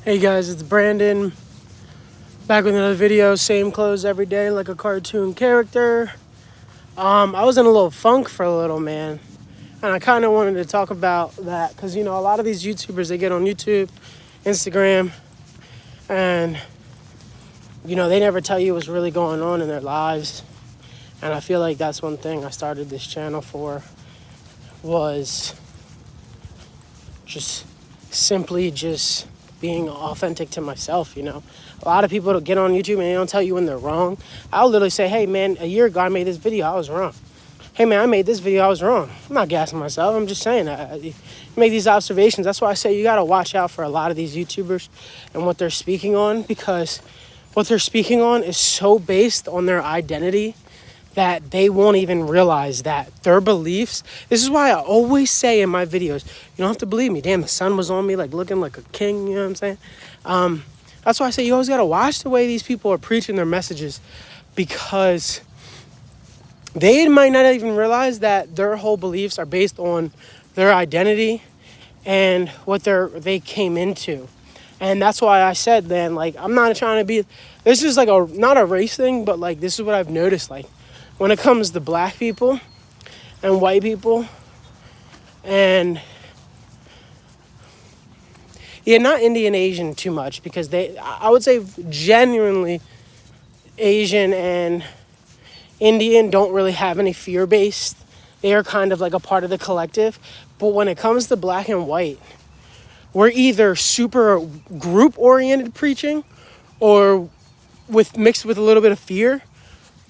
Hey guys, it's Brandon, back with another video. Same clothes every day like a cartoon character. I was in a little funk for a little, man. And I kind of wanted to talk about that because, a lot of these YouTubers, they get on YouTube, Instagram, and, they never tell you what's really going on in their lives. And I feel like that's one thing I started this channel for, was just simply being authentic to myself. A lot of people get on YouTube and they don't tell you when they're wrong. I'll literally say, hey man, a year ago I made this video, I was wrong. Hey man, I made this video, I was wrong. I'm not gassing myself, I'm just saying I make these observations. That's why I say you gotta watch out for a lot of these YouTubers and what they're speaking on, because what they're speaking on is so based on their identity that they won't even realize that their beliefs. This is why I always say in my videos, you don't have to believe me. Damn, the sun was on me, like looking like a king, you know what I'm saying? That's why I say you always gotta watch the way these people are preaching their messages, because they might not even realize that their whole beliefs are based on their identity and what they came into. And that's why I said then, like, I'm not trying to be, this is like not a race thing, but like, this is what I've noticed, like, when it comes to black people and white people and not Indian Asian too much, because I would say genuinely Asian and Indian don't really have any fear based. They are kind of like a part of the collective. But when it comes to black and white, we're either super group oriented preaching or mixed with a little bit of fear,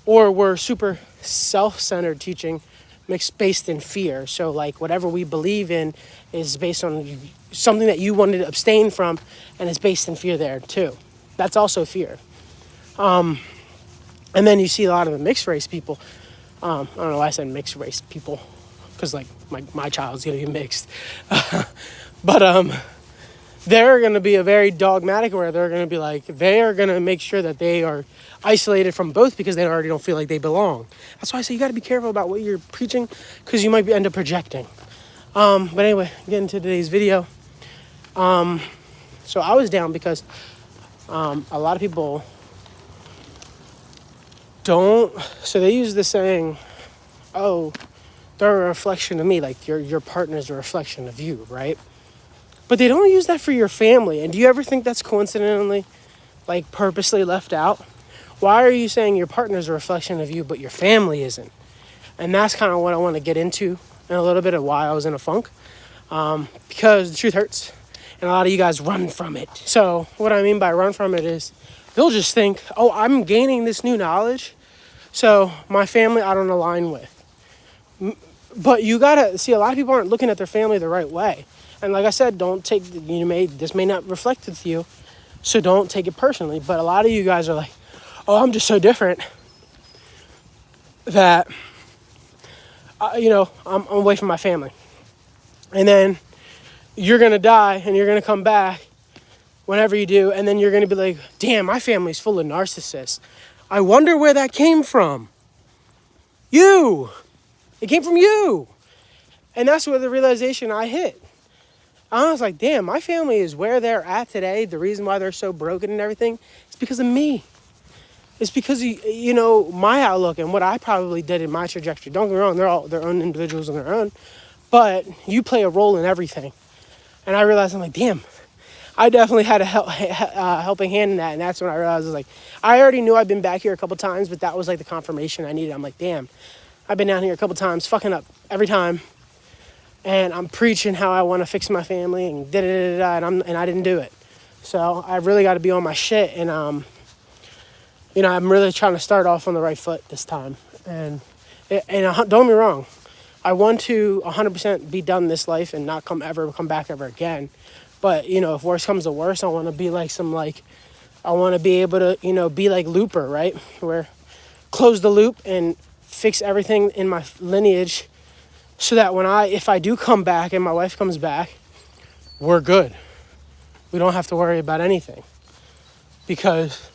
or we're super self-centered teaching based in fear. So like whatever we believe in is based on something that you wanted to abstain from, and it's based in fear there too. That's also fear. And then you see a lot of the mixed race people. I don't know why I said mixed race people, because like my child's gonna be mixed. But they're going to be a very dogmatic, where they're going to be like, they are going to make sure that they are isolated from both because they already don't feel like they belong. That's why I say you got to be careful about what you're preaching, because you might end up projecting. But anyway, getting to today's video. So I was down because a lot of people so they use the saying, oh, they're a reflection of me, like your partner's a reflection of you, right? But they don't use that for your family. And do you ever think that's coincidentally, like, purposely left out? Why are you saying your partner's a reflection of you, but your family isn't? And that's kind of what I want to get into in a little bit of why I was in a funk. Because the truth hurts. And a lot of you guys run from it. So what I mean by run from it is they'll just think, oh, I'm gaining this new knowledge, so my family I don't align with. But you got to see, a lot of people aren't looking at their family the right way. And like I said, this may not reflect with you, so don't take it personally. But a lot of you guys are like, oh, I'm just so different that, I'm away from my family. And then you're going to die and you're going to come back whenever you do. And then you're going to be like, damn, my family's full of narcissists. I wonder where that came from. You. It came from you. And that's where the realization I hit. I was like, damn, my family is where they're at today. The reason why they're so broken and everything is because of me. It's because of, my outlook and what I probably did in my trajectory. Don't get me wrong, they're all their own individuals on their own. But you play a role in everything. And I realized, I'm like, damn, I definitely had a helping hand in that. And that's when I realized, I already knew I'd been back here a couple times, but that was like the confirmation I needed. I'm like, damn, I've been down here a couple times, fucking up every time. And I'm preaching how I want to fix my family and and I didn't do it. So I really got to be on my shit. And, I'm really trying to start off on the right foot this time. And don't get me wrong, I want to 100% be done this life and not come back ever again. But, if worse comes to worse, I want to be like I want to be able to, be like Looper, right? Where close the loop and fix everything in my lineage, so that if I do come back and my wife comes back, we're good. We don't have to worry about anything, because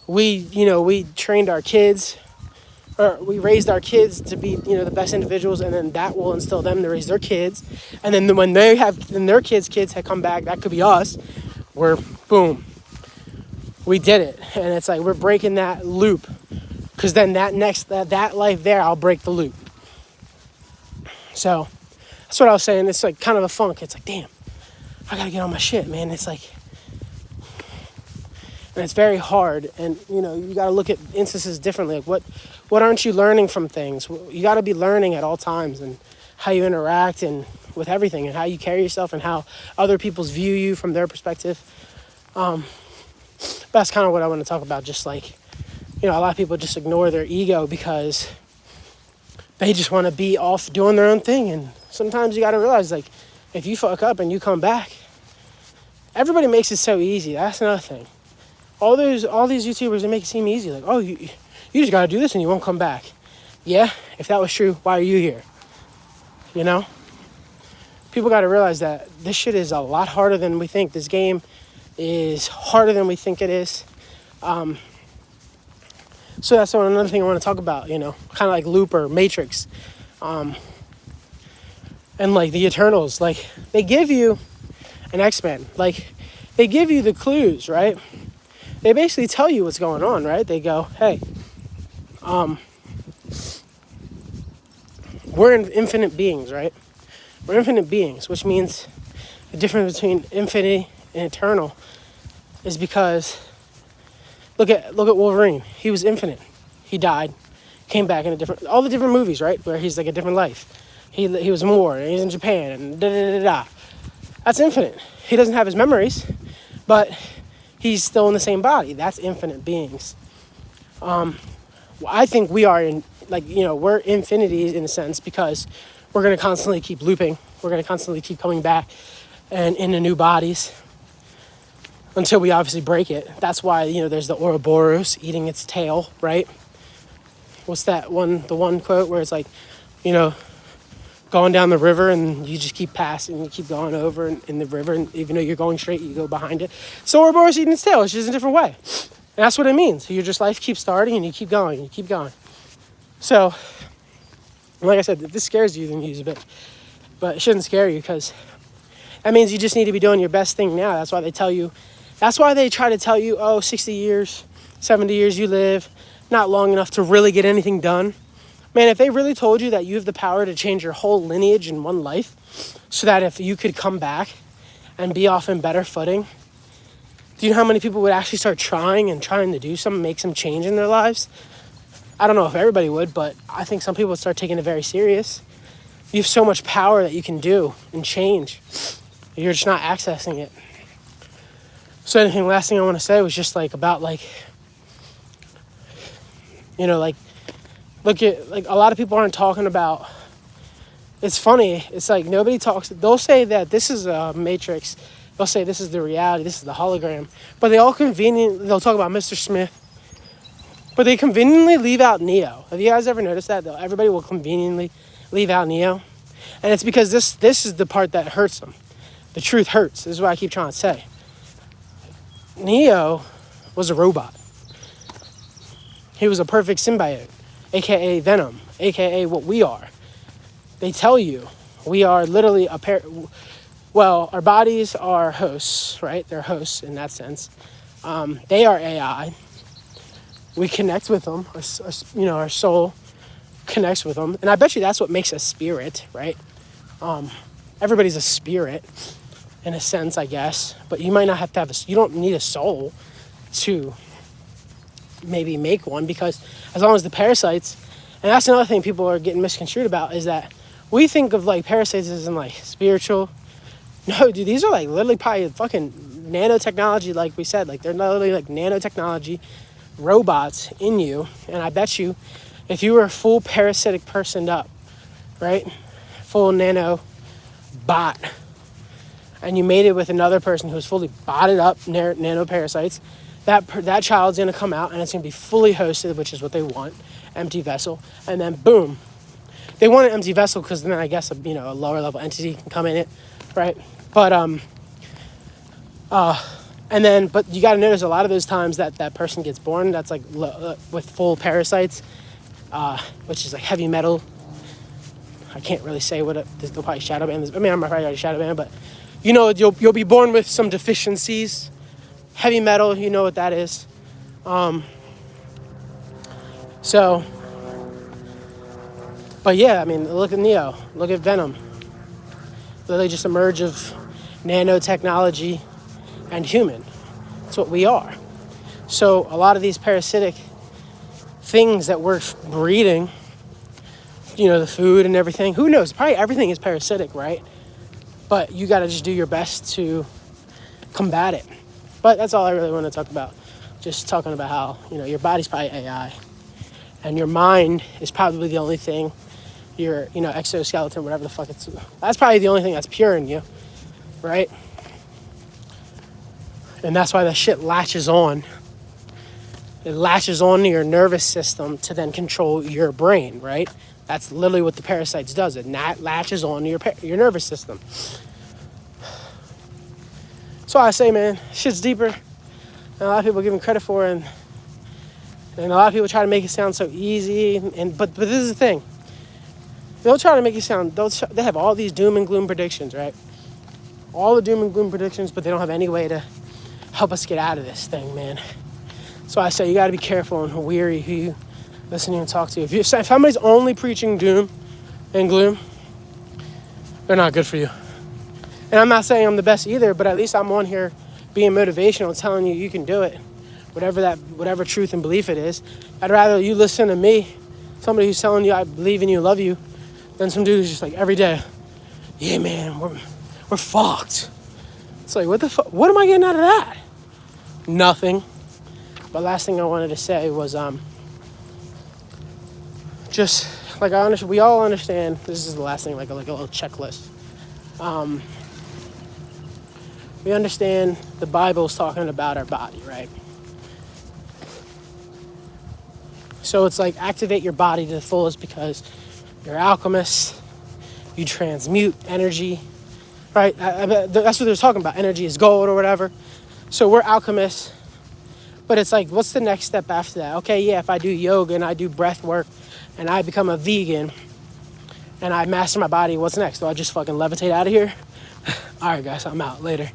we trained our kids, or we raised our kids to be, the best individuals, and then that will instill them to raise their kids. And then when their kids had come back, that could be us. we're, boom, we did it. And it's like, we're breaking that loop. Because then that life there, I'll break the loop. So that's what I was saying. It's like kind of a funk. It's like, damn, I gotta get on my shit, man. It's like, and it's very hard. And, you know, you gotta look at instances differently. Like, what aren't you learning from things? You gotta be learning at all times, and how you interact and with everything, and how you carry yourself, and how other people's view you from their perspective. That's kind of what I want to talk about. Just like, you know, a lot of people just ignore their ego because they just want to be off doing their own thing. And sometimes you got to realize, like, if you fuck up and you come back, everybody makes it so easy. That's another thing. All these YouTubers, they make it seem easy. Like, oh, you just got to do this and you won't come back. Yeah, if that was true, why are you here? You know? People got to realize that this shit is a lot harder than we think. This game is harder than we think it is. So that's another thing I want to talk about, you know, kind of like Looper, Matrix, and like the Eternals. Like, they give you an X-Men, like, they give you the clues, right? They basically tell you what's going on, right? They go, hey, we're infinite beings, right? We're infinite beings, which means the difference between infinity and eternal is because look at Wolverine. He was infinite. He died, came back in all the different movies, right? Where he's like a different life. He was in war, and he's in Japan, and da-da-da-da-da. That's infinite. He doesn't have his memories, but he's still in the same body. That's infinite beings. I think we are we're infinities in a sense, because we're going to constantly keep looping. We're going to constantly keep coming back and into new bodies until we obviously break it. That's why, you know, there's the Ouroboros eating its tail, right? What's that one, the one quote where it's like, you know, going down the river and you just keep passing, you keep going over in the river, and even though you're going straight, you go behind it. So Ouroboros eating its tail, it's just a different way. And that's what it means. Your just life keeps starting and you keep going, you keep going. So, like I said, if this scares you, then use a bit. But it shouldn't scare you, because that means you just need to be doing your best thing now. That's why they try to tell you, oh, 60 years, 70 years you live, not long enough to really get anything done. Man, if they really told you that you have the power to change your whole lineage in one life, so that if you could come back and be off in better footing, do you know how many people would actually start trying to do something, make some change in their lives? I don't know if everybody would, but I think some people would start taking it very serious. You have so much power that you can do and change. You're just not accessing it. So last thing I want to say was just like about like, you know, like, look at, like, a lot of people aren't talking about, it's funny, it's like nobody talks, they'll say that this is a Matrix, they'll say this is the reality, this is the hologram, but they'll talk about Mr. Smith, but they conveniently leave out Neo. Have you guys ever noticed that? Everybody will conveniently leave out Neo. And it's because this is the part that hurts them. The truth hurts. This is what I keep trying to say. Neo was a robot. He was a perfect symbiote, aka Venom, aka what we are. They tell you we are literally our bodies are hosts, right? They're hosts in that sense. They are AI. We connect with them. Our soul connects with them. And I bet you that's what makes a spirit, right? Everybody's a spirit in a sense, I guess. But you might not have to you don't need a soul to maybe make one, because as long as the parasites, and that's another thing people are getting misconstrued about, is that we think of like parasites as in like spiritual. No, dude, these are like literally probably fucking nanotechnology, like we said. Like, they're literally like nanotechnology robots in you. And I bet you if you were a full parasitic personed up, right, full nano bot, and you made it with another person who's fully botted up nano parasites, that child's gonna come out and it's gonna be fully hosted, which is what they want, empty vessel, and then boom, they want an empty vessel because then I guess a lower level entity can come in it, right? But but you got to notice a lot of those times that person gets born, that's like with full parasites, which is like heavy metal. I can't really say what they'll probably shadow ban this. I mean, I'm probably already shadow ban, but you know, you'll be born with some deficiencies. Heavy metal, you know what that is. So, but yeah, I mean, look at Neo, look at Venom. Literally just a merge of nanotechnology and human. That's what we are. So a lot of these parasitic things that we're breeding, you know, the food and everything, who knows? Probably everything is parasitic, right? But you got to just do your best to combat it. But that's all I really want to talk about. Just talking about how, you know, your body's probably AI. And your mind is probably the only thing, your, you know, exoskeleton, whatever the fuck it's, that's probably the only thing that's pure in you, right? And that's why that shit latches on. It latches on to your nervous system to then control your brain, right? That's literally what the parasites does. It latches on to your nervous system. So I say, man, shit's deeper than a lot of people give him credit for, and a lot of people try to make it sound so easy. But this is the thing. They'll try to make it sound, they have all these doom and gloom predictions, right? All the doom and gloom predictions, but they don't have any way to help us get out of this thing, man. So I say you got to be careful and wary who you listen to and talk to. If somebody's only preaching doom and gloom, they're not good for you. And I'm not saying I'm the best either, but at least I'm on here being motivational, telling you can do it. Whatever truth and belief it is. I'd rather you listen to me, somebody who's telling you I believe in you, love you, than some dude who's just like every day, yeah, man, we're fucked. It's like, what the fuck? What am I getting out of that? Nothing. But last thing I wanted to say was, just like we all understand. This is the last thing, like a little checklist. We understand the Bible's talking about our body, right? So it's like activate your body to the fullest because you're alchemists. You transmute energy, right? That's what they're talking about. Energy is gold or whatever. So we're alchemists. But it's like, what's the next step after that? Okay, yeah, if I do yoga and I do breath work and I become a vegan and I master my body, what's next? Do I just fucking levitate out of here? All right, guys, I'm out. Later.